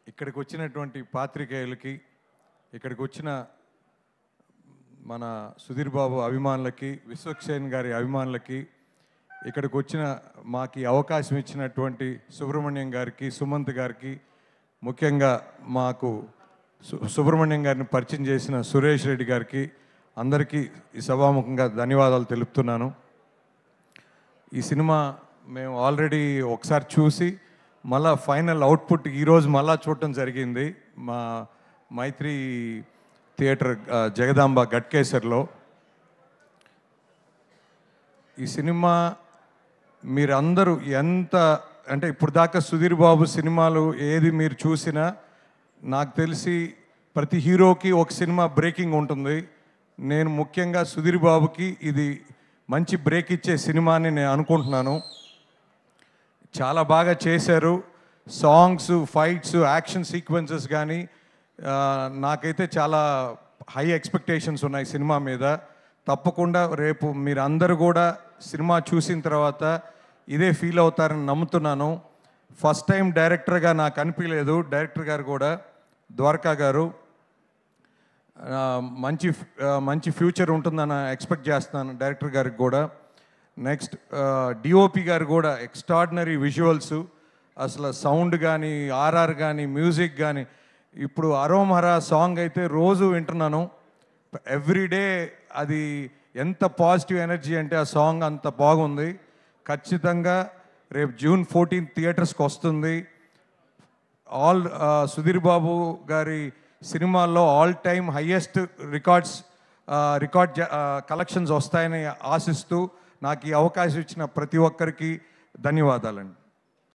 ఇక్కడికి వచ్చినటువంటి పాత్రికేయులకి, ఇక్కడికి వచ్చిన మన సుధీర్ బాబు అభిమానులకి, విశ్వక్సేన్ గారి అభిమానులకి, ఇక్కడికి వచ్చిన మాకు అవకాశం ఇచ్చినటువంటి సుబ్రహ్మణ్యం గారికి, సుమంత్ గారికి, ముఖ్యంగా మాకు సుబ్రహ్మణ్యం గారిని పరిచయం చేసిన సురేష్ రెడ్డి గారికి అందరికీ ఈ సభాముఖంగా ధన్యవాదాలు తెలుపుతున్నాను. ఈ సినిమా మేము ఆల్రెడీ ఒకసారి చూసి మళ్ళా ఫైనల్ అవుట్పుట్ ఈరోజు మళ్ళా చూడటం జరిగింది మా మైత్రి థియేటర్ జగదాంబ గట్కేసర్లో. ఈ సినిమా మీరందరూ ఎంత అంటే ఇప్పుడు దాకా సుధీర్ బాబు సినిమాలు ఏది మీరు చూసినా నాకు తెలిసి ప్రతి హీరోకి ఒక సినిమా బ్రేకింగ్ ఉంటుంది. నేను ముఖ్యంగా సుధీర్ బాబుకి ఇది మంచి బ్రేక్ ఇచ్చే సినిమా అని నేను అనుకుంటున్నాను. చాలా బాగా చేశారు. సాంగ్స్, ఫైట్స్, యాక్షన్ సీక్వెన్సెస్ కానీ నాకైతే చాలా హై ఎక్స్పెక్టేషన్స్ ఉన్నాయి సినిమా మీద. తప్పకుండా రేపు మీరందరూ కూడా సినిమా చూసిన తర్వాత ఇదే ఫీల్ అవుతారని నమ్ముతున్నాను. ఫస్ట్ టైం డైరెక్టర్గా నాకు అనిపించలేదు. డైరెక్టర్ గారు కూడా ద్వారకా గారు మంచి ఫ్యూచర్ ఉంటుందని ఎక్స్పెక్ట్ చేస్తున్నాను డైరెక్టర్ గారికి కూడా. నెక్స్ట్ డిఓపి గారు కూడా ఎక్స్ట్రాడినరీ విజువల్స్, అసలు సౌండ్ కానీ, ఆర్ఆర్ కానీ, మ్యూజిక్ కానీ. ఇప్పుడు అరోమహరా సాంగ్ అయితే రోజు వింటున్నాను ఎవ్రీడే. అది ఎంత పాజిటివ్ ఎనర్జీ అంటే ఆ సాంగ్ అంత బాగుంది. ఖచ్చితంగా రేపు June 14 థియేటర్స్కి వస్తుంది. సుధీర్ బాబు గారి సినిమాల్లో all time highest record collections వస్తాయని ఆశిస్తూ నాకు ఈ అవకాశం ఇచ్చిన ప్రతి ఒక్కరికి ధన్యవాదాలండి.